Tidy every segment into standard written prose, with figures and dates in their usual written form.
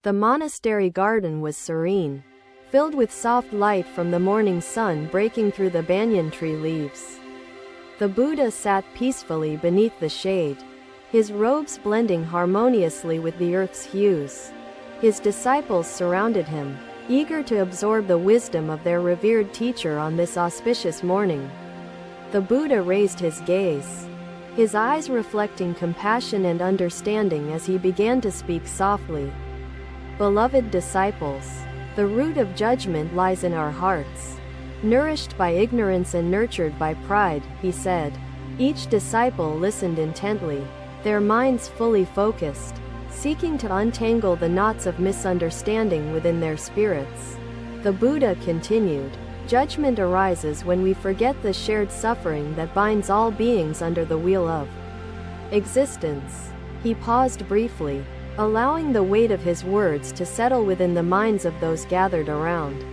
The monastery garden was serene, filled with soft light from the morning sun breaking through the banyan tree leaves. The Buddha sat peacefully beneath the shade, his robes blending harmoniously with the earth's hues. His disciples surrounded him, eager to absorb the wisdom of their revered teacher on this auspicious morning. The Buddha raised his gaze, his eyes reflecting compassion and understanding as he began to speak softly. Beloved disciples, the root of judgment lies in our hearts. Nourished by ignorance and nurtured by pride, he said. Each disciple listened intently, their minds fully focused, seeking to untangle the knots of misunderstanding within their spirits. The Buddha continued, judgment arises when we forget the shared suffering that binds all beings under the wheel of existence. He paused briefly, allowing the weight of his words to settle within the minds of those gathered around.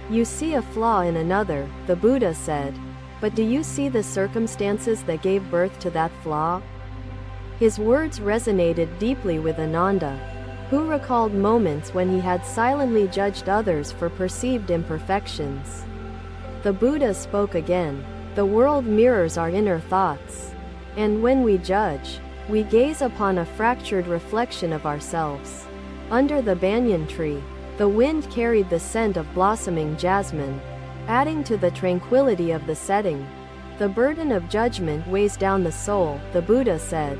You see a flaw in another, the Buddha said, but do you see the circumstances that gave birth to that flaw? His words resonated deeply with Ananda, who recalled moments when he had silently judged others for perceived imperfections. The Buddha spoke again, the world mirrors our inner thoughts, and when we judge, we gaze upon a fractured reflection of ourselves. Under the banyan tree, the wind carried the scent of blossoming jasmine, adding to the tranquility of the setting. The burden of judgment weighs down the soul, the Buddha said.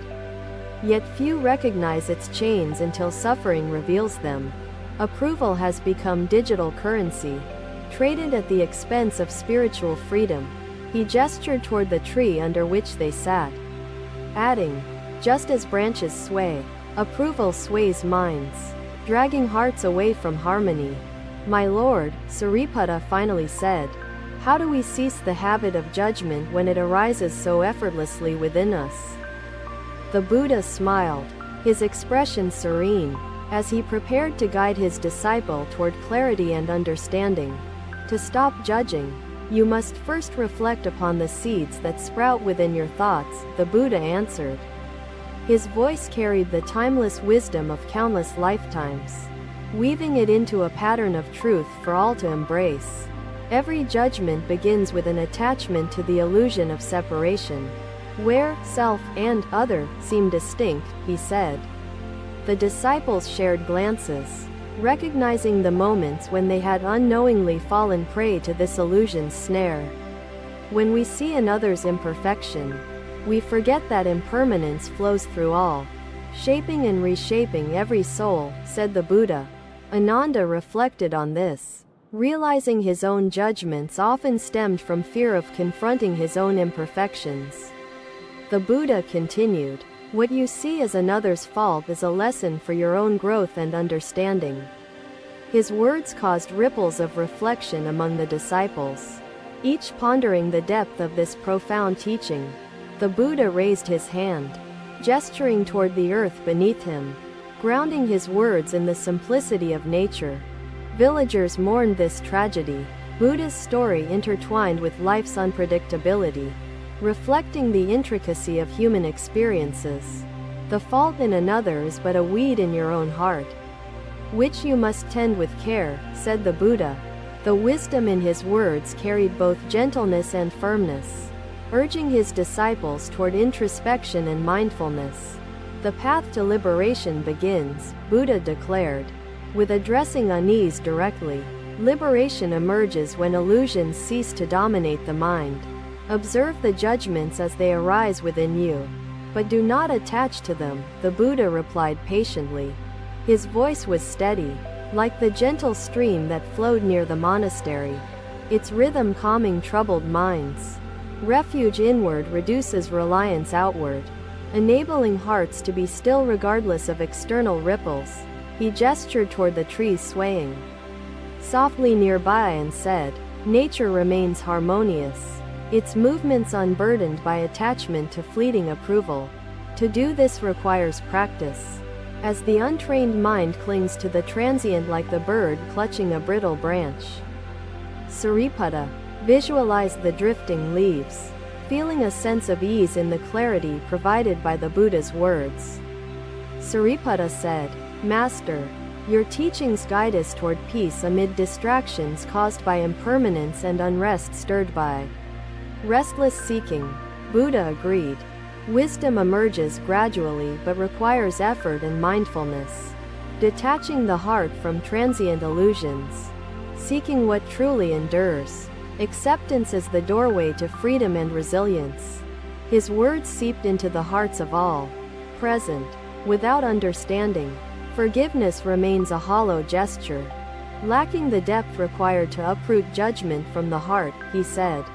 Yet few recognize its chains until suffering reveals them. Approval has become digital currency, traded at the expense of spiritual freedom. He gestured toward the tree under which they sat, adding, just as branches sway, approval sways minds, dragging hearts away from harmony. My lord, Sariputta finally said, how do we cease the habit of judgment when it arises so effortlessly within us? The Buddha smiled, his expression serene, as he prepared to guide his disciple toward clarity and understanding. To stop judging, you must first reflect upon the seeds that sprout within your thoughts, the Buddha answered. His voice carried the timeless wisdom of countless lifetimes, weaving it into a pattern of truth for all to embrace. Every judgment begins with an attachment to the illusion of separation, where self and other seem distinct, he said. The disciples shared glances, recognizing the moments when they had unknowingly fallen prey to this illusion's snare. When we see another's imperfection, we forget that impermanence flows through all, shaping and reshaping every soul, said the Buddha. Ananda reflected on this, realizing his own judgments often stemmed from fear of confronting his own imperfections. The Buddha continued, what you see as another's fault is a lesson for your own growth and understanding. His words caused ripples of reflection among the disciples, each pondering the depth of this profound teaching. The Buddha raised his hand, gesturing toward the earth beneath him, grounding his words in the simplicity of nature. Villagers mourned this tragedy, Buddha's story intertwined with life's unpredictability, reflecting the intricacy of human experiences. The fault in another is but a weed in your own heart, which you must tend with care, said the Buddha. The wisdom in his words carried both gentleness and firmness, urging his disciples toward introspection and mindfulness. The path to liberation begins, Buddha declared, with addressing unease directly. Liberation emerges when illusions cease to dominate the mind. Observe the judgments as they arise within you, but do not attach to them, the Buddha replied patiently. His voice was steady, like the gentle stream that flowed near the monastery, its rhythm calming troubled minds. Refuge inward reduces reliance outward, enabling hearts to be still regardless of external ripples. He gestured toward the trees swaying softly nearby and said, nature remains harmonious, its movements unburdened by attachment to fleeting approval. To do this requires practice, as the untrained mind clings to the transient like the bird clutching a brittle branch. Sariputta visualized the drifting leaves, feeling a sense of ease in the clarity provided by the Buddha's words. Sariputta said, Master, Your teachings guide us toward peace amid distractions caused by impermanence and unrest stirred by restless seeking. Buddha agreed. Wisdom emerges gradually but requires effort and mindfulness. Detaching the heart from transient illusions. Seeking what truly endures. Acceptance is the doorway to freedom and resilience. His words seeped into the hearts of all present. Without understanding, forgiveness remains a hollow gesture. Lacking the depth required to uproot judgment from the heart, he said.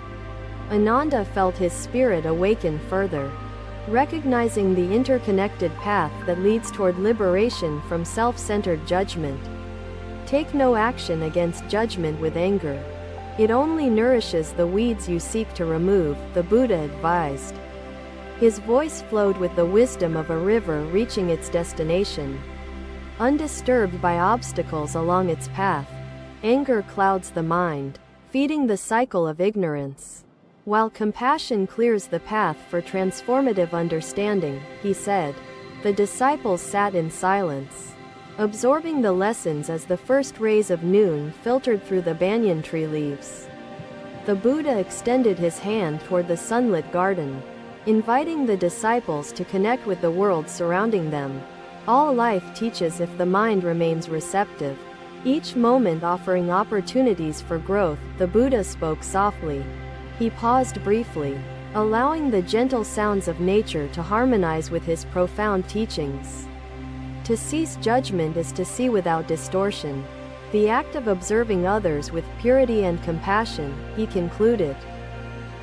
Ananda felt his spirit awaken further. Recognizing the interconnected path that leads toward liberation from self-centered judgment. Take no action against judgment with anger. It only nourishes the weeds you seek to remove, the Buddha advised. His voice flowed with the wisdom of a river reaching its destination. Undisturbed by obstacles along its path, anger clouds the mind, feeding the cycle of ignorance. While compassion clears the path for transformative understanding, he said. The disciples sat in silence, absorbing the lessons as the first rays of noon filtered through the banyan tree leaves. The Buddha extended his hand toward the sunlit garden, inviting the disciples to connect with the world surrounding them. All life teaches if the mind remains receptive, each moment offering opportunities for growth. The Buddha spoke softly. He paused briefly, allowing the gentle sounds of nature to harmonize with his profound teachings. To cease judgment is to see without distortion. The act of observing others with purity and compassion, he concluded.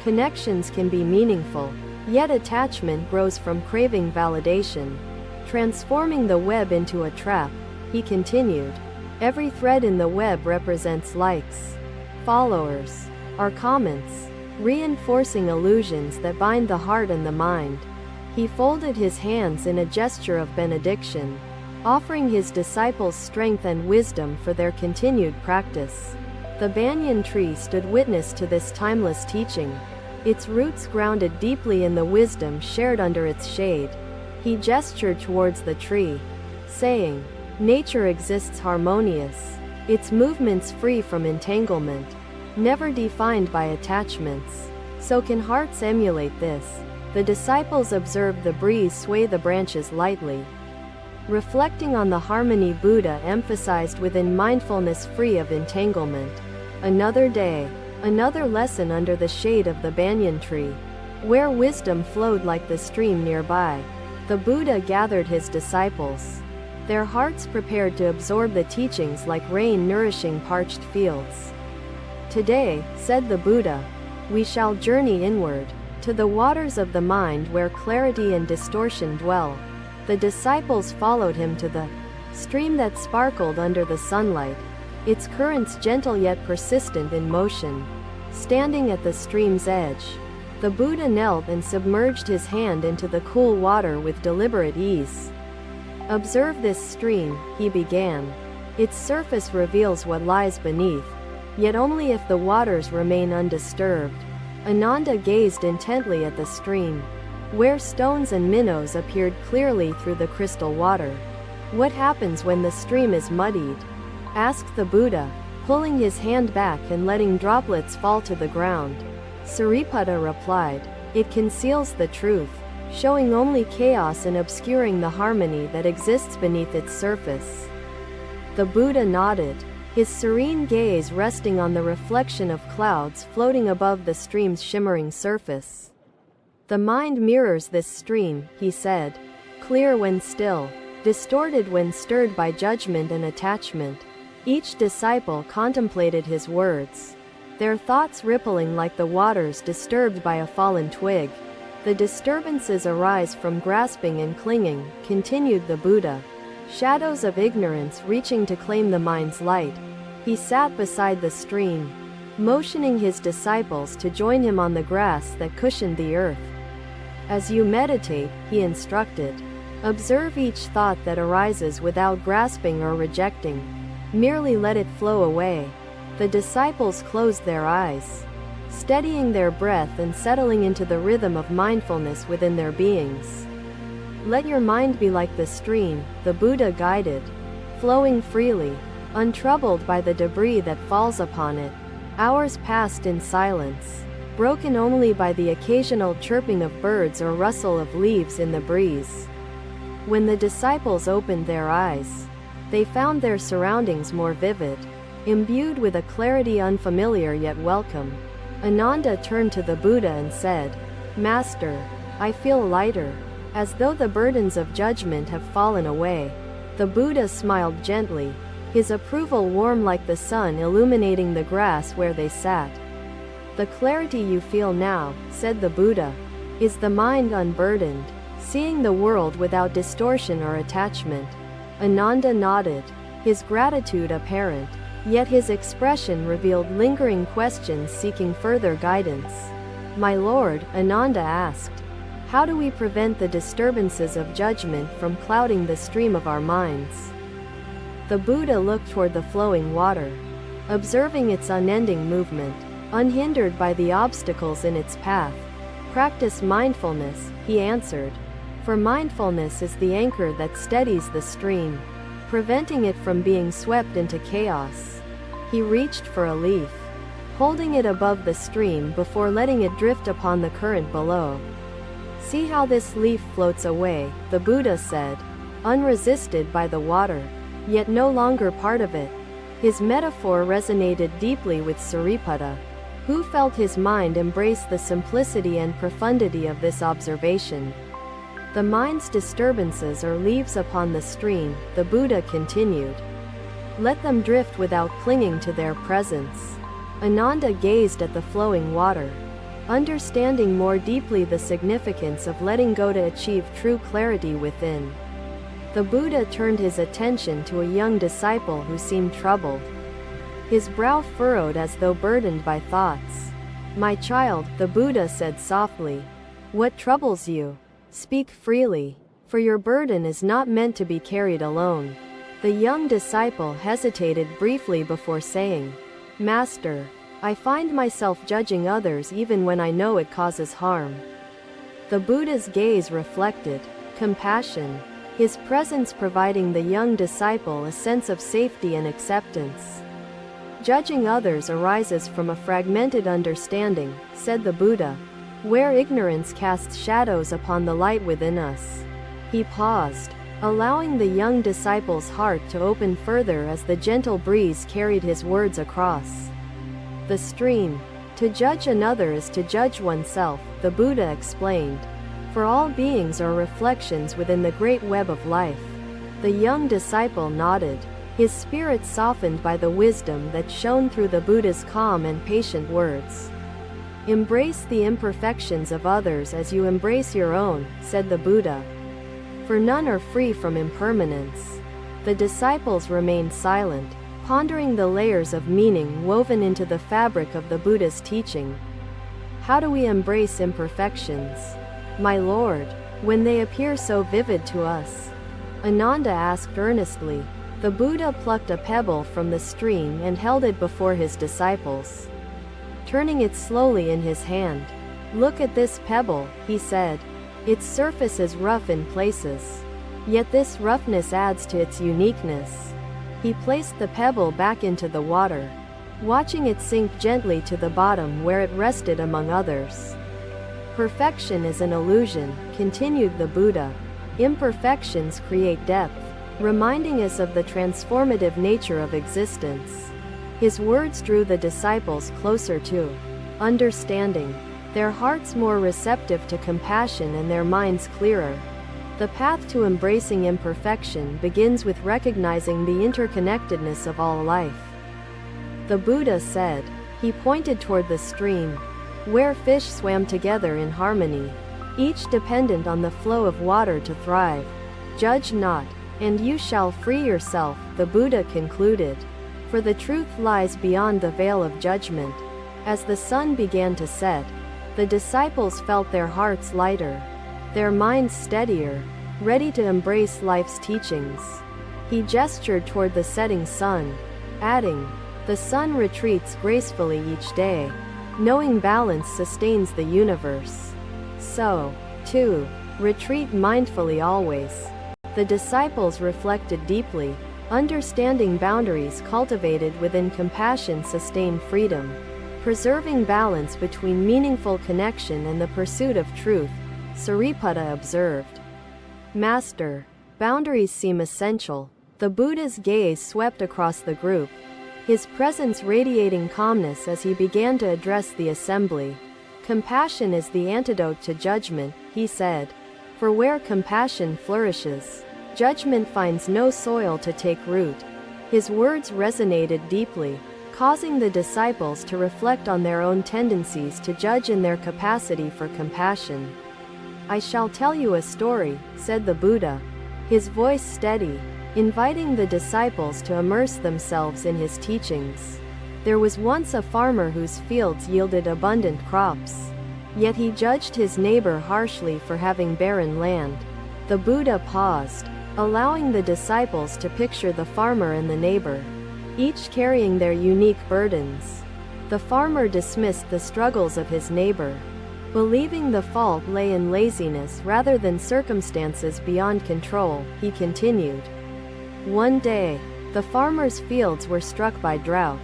Connections can be meaningful, yet attachment grows from craving validation, transforming the web into a trap, he continued. Every thread in the web represents likes, followers, or comments, reinforcing illusions that bind the heart and the mind. He folded his hands in a gesture of benediction, offering his disciples strength and wisdom for their continued practice. The banyan tree stood witness to this timeless teaching, its roots grounded deeply in the wisdom shared under its shade. He gestured towards the tree, saying, "Nature exists harmonious, its movements free from entanglement, never defined by attachments. So can hearts emulate this?" The disciples observed the breeze sway the branches lightly. Reflecting on the harmony Buddha emphasized within mindfulness free of entanglement. Another day, another lesson under the shade of the banyan tree, where wisdom flowed like the stream nearby. The Buddha gathered his disciples, their hearts prepared to absorb the teachings like rain nourishing parched fields. "Today," said the Buddha, "we shall journey inward, to the waters of the mind where clarity and distortion dwell." The disciples followed him to the stream that sparkled under the sunlight, its currents gentle yet persistent in motion. Standing at the stream's edge, the Buddha knelt and submerged his hand into the cool water with deliberate ease. "Observe this stream," he began. "Its surface reveals what lies beneath, yet only if the waters remain undisturbed." Ananda gazed intently at the stream, where stones and minnows appeared clearly through the crystal water. "What happens when the stream is muddied?" asked the Buddha, pulling his hand back and letting droplets fall to the ground. Sariputta replied, "It conceals the truth, showing only chaos and obscuring the harmony that exists beneath its surface." The Buddha nodded, his serene gaze resting on the reflection of clouds floating above the stream's shimmering surface. "The mind mirrors this stream," he said, "clear when still, distorted when stirred by judgment and attachment." Each disciple contemplated his words, their thoughts rippling like the waters disturbed by a fallen twig. "The disturbances arise from grasping and clinging," continued the Buddha, "shadows of ignorance reaching to claim the mind's light." He sat beside the stream, motioning his disciples to join him on the grass that cushioned the earth. "As you meditate," he instructed, "observe each thought that arises without grasping or rejecting. Merely let it flow away." The disciples closed their eyes, steadying their breath and settling into the rhythm of mindfulness within their beings. "Let your mind be like the stream," the Buddha guided, flowing freely, untroubled by the debris that falls upon it. Hours passed in silence, broken only by the occasional chirping of birds or rustle of leaves in the breeze. When the disciples opened their eyes, they found their surroundings more vivid, imbued with a clarity unfamiliar yet welcome. Ananda turned to the Buddha and said, "Master, I feel lighter, as though the burdens of judgment have fallen away." The Buddha smiled gently, his approval warm like the sun illuminating the grass where they sat. "The clarity you feel now," said the Buddha, "is the mind unburdened, seeing the world without distortion or attachment." Ananda nodded, his gratitude apparent, yet his expression revealed lingering questions seeking further guidance. "My lord," Ananda asked, "how do we prevent the disturbances of judgment from clouding the stream of our minds?" The Buddha looked toward the flowing water, observing its unending movement, unhindered by the obstacles in its path. "Practice mindfulness," he answered, "for mindfulness is the anchor that steadies the stream, preventing it from being swept into chaos." He reached for a leaf, holding it above the stream before letting it drift upon the current below. "See how this leaf floats away," the Buddha said, unresisted by the water, yet no longer part of it. His metaphor resonated deeply with Sariputta, who felt his mind embrace the simplicity and profundity of this observation. "The mind's disturbances are leaves upon the stream," the Buddha continued. "Let them drift without clinging to their presence." Ananda gazed at the flowing water, understanding more deeply the significance of letting go to achieve true clarity within. The Buddha turned his attention to a young disciple who seemed troubled, his brow furrowed as though burdened by thoughts. "My child," the Buddha said softly, "what troubles you? Speak freely, for your burden is not meant to be carried alone." The young disciple hesitated briefly before saying, "Master, I find myself judging others even when I know it causes harm." The Buddha's gaze reflected compassion, his presence providing the young disciple a sense of safety and acceptance. "Judging others arises from a fragmented understanding," said the Buddha, "where ignorance casts shadows upon the light within us." He paused, allowing the young disciple's heart to open further as the gentle breeze carried his words across the stream. "To judge another is to judge oneself," the Buddha explained, "for all beings are reflections within the great web of life." The young disciple nodded, his spirit softened by the wisdom that shone through the Buddha's calm and patient words. "Embrace the imperfections of others as you embrace your own," said the Buddha, "for none are free from impermanence." The disciples remained silent, pondering the layers of meaning woven into the fabric of the Buddha's teaching. "How do we embrace imperfections, my Lord, when they appear so vivid to us?" Ananda asked earnestly. The Buddha plucked a pebble from the stream and held it before his disciples, turning it slowly in his hand. "Look at this pebble," he said. "Its surface is rough in places, yet this roughness adds to its uniqueness." He placed the pebble back into the water, watching it sink gently to the bottom where it rested among others. "Perfection is an illusion," continued the Buddha. "Imperfections create depth, reminding us of the transformative nature of existence." His words drew the disciples closer to understanding, their hearts more receptive to compassion and their minds clearer. The path to embracing imperfection begins with recognizing the interconnectedness of all life. The Buddha said. He pointed toward the stream, where fish swam together in harmony, each dependent on the flow of water to thrive. "Judge not, and you shall free yourself," the Buddha concluded, "for the truth lies beyond the veil of judgment." As the sun began to set, the disciples felt their hearts lighter, their minds steadier, ready to embrace life's teachings. He gestured toward the setting sun, adding, "The sun retreats gracefully each day, knowing balance sustains the universe. So, too, retreat mindfully always." The disciples reflected deeply, Understanding boundaries cultivated within compassion sustain freedom, preserving balance between meaningful connection and the pursuit of truth, Sariputta observed. Master, boundaries seem essential. The Buddha's gaze swept across the group, his presence radiating calmness as he began to address the assembly. Compassion is the antidote to judgment, he said. For where compassion flourishes, judgment finds no soil to take root. His words resonated deeply, causing the disciples to reflect on their own tendencies to judge and their capacity for compassion. I shall tell you a story, said the Buddha, his voice steady, inviting the disciples to immerse themselves in his teachings. There was once a farmer whose fields yielded abundant crops. Yet he judged his neighbor harshly for having barren land. The Buddha paused, allowing the disciples to picture the farmer and the neighbor, each carrying their unique burdens. The farmer dismissed the struggles of his neighbor, believing the fault lay in laziness rather than circumstances beyond control. He continued. One day, the farmer's fields were struck by drought,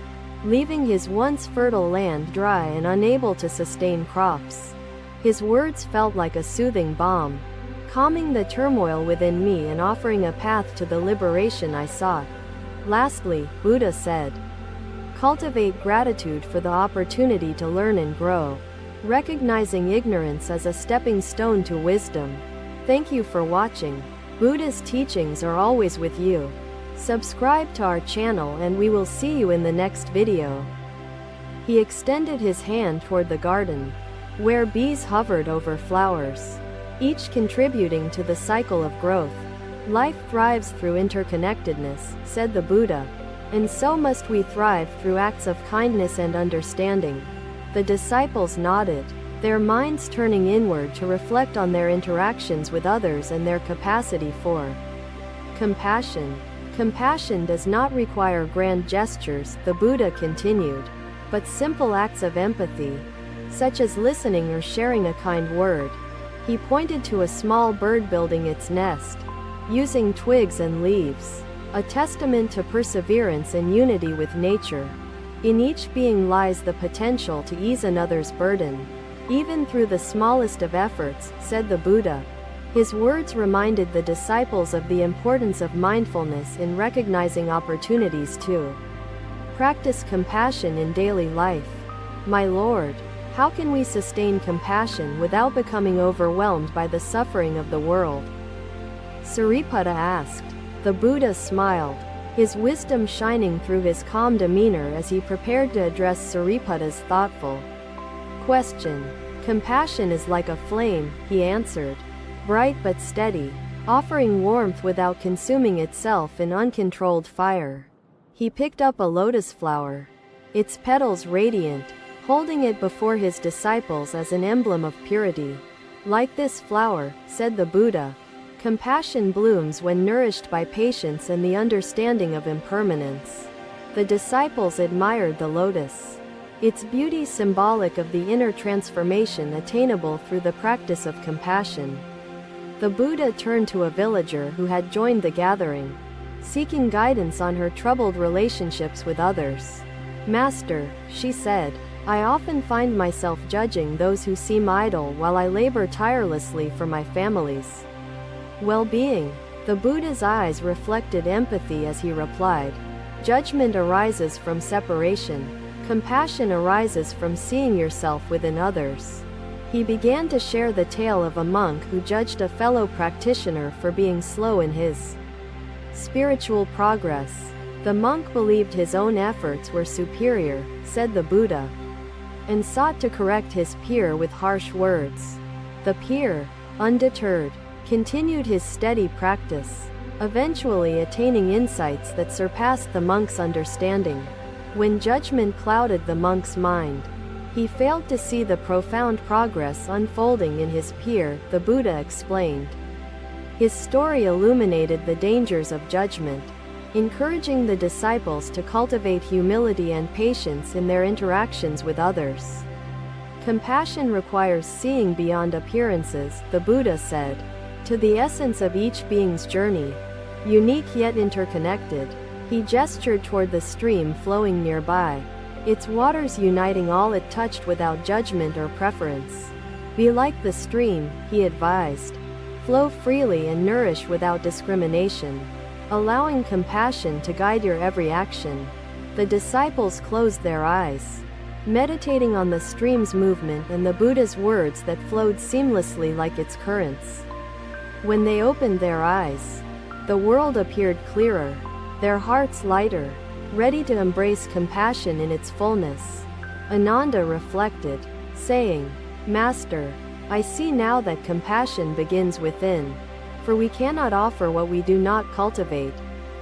leaving his once fertile land dry and unable to sustain crops. His words felt like a soothing balm, calming the turmoil within me and offering a path to the liberation I sought. Lastly, Buddha said, cultivate gratitude for the opportunity to learn and grow, recognizing ignorance as a stepping stone to wisdom. Thank you for watching. Buddha's teachings are always with you. Subscribe to our channel and we will see you in the next video. He extended his hand toward the garden, where bees hovered over flowers, each contributing to the cycle of growth. Life thrives through interconnectedness, said the Buddha, and so must we thrive through acts of kindness and understanding. The disciples nodded, their minds turning inward to reflect on their interactions with others and their capacity for compassion. Compassion does not require grand gestures, the Buddha continued, but simple acts of empathy, such as listening or sharing a kind word. He pointed to a small bird building its nest, using twigs and leaves, a testament to perseverance and unity with nature. In each being lies the potential to ease another's burden, even through the smallest of efforts, said the Buddha. His words reminded the disciples of the importance of mindfulness in recognizing opportunities to practice compassion in daily life. My Lord, how can we sustain compassion without becoming overwhelmed by the suffering of the world? Sariputta asked. The Buddha smiled, his wisdom shining through his calm demeanor as he prepared to address Sariputta's thoughtful question. Compassion is like a flame, he answered, bright but steady, offering warmth without consuming itself in uncontrolled fire. He picked up a lotus flower, its petals radiant, holding it before his disciples as an emblem of purity. Like this flower, said the Buddha, compassion blooms when nourished by patience and the understanding of impermanence. The disciples admired the lotus, its beauty symbolic of the inner transformation attainable through the practice of compassion. The Buddha turned to a villager who had joined the gathering, seeking guidance on her troubled relationships with others. Master, she said, I often find myself judging those who seem idle while I labor tirelessly for my family's well-being. The Buddha's eyes reflected empathy as he replied, judgment arises from separation. Compassion arises from seeing yourself within others. He began to share the tale of a monk who judged a fellow practitioner for being slow in his spiritual progress. The monk believed his own efforts were superior, said the Buddha, and sought to correct his peer with harsh words. The peer, undeterred, continued his steady practice, eventually attaining insights that surpassed the monk's understanding. When judgment clouded the monk's mind, he failed to see the profound progress unfolding in his peer, the Buddha explained. His story illuminated the dangers of judgment, encouraging the disciples to cultivate humility and patience in their interactions with others. Compassion requires seeing beyond appearances, the Buddha said, to the essence of each being's journey. unique yet interconnected. He gestured toward the stream flowing nearby, its waters uniting all it touched without judgment or preference. Be like the stream, he advised. Flow freely and nourish without discrimination, allowing compassion to guide your every action. The disciples closed their eyes, meditating on the stream's movement and the Buddha's words that flowed seamlessly like its currents. When they opened their eyes, the world appeared clearer, their hearts lighter, ready to embrace compassion in its fullness. Ananda reflected, saying, "Master, I see now that compassion begins within, for we cannot offer what we do not cultivate."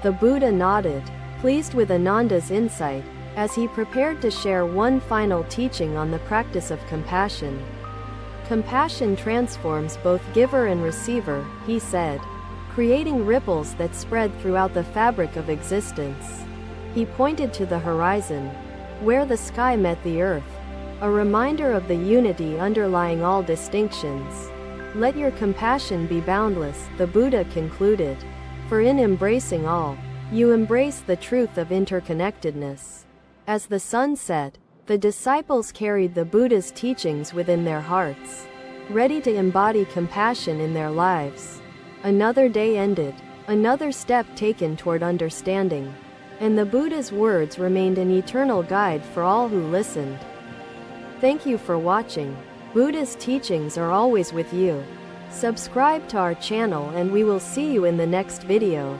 The Buddha nodded, pleased with Ananda's insight, as he prepared to share one final teaching on the practice of compassion. Compassion transforms both giver and receiver, he said, creating ripples that spread throughout the fabric of existence. He pointed to the horizon, where the sky met the earth, a reminder of the unity underlying all distinctions. Let your compassion be boundless, the Buddha concluded, for in embracing all, you embrace the truth of interconnectedness. As the sun set, the disciples carried the Buddha's teachings within their hearts, ready to embody compassion in their lives. Another day ended, another step taken toward understanding, and the Buddha's words remained an eternal guide for all who listened. Thank you for watching. Buddha's teachings are always with you. Subscribe to our channel and we will see you in the next video.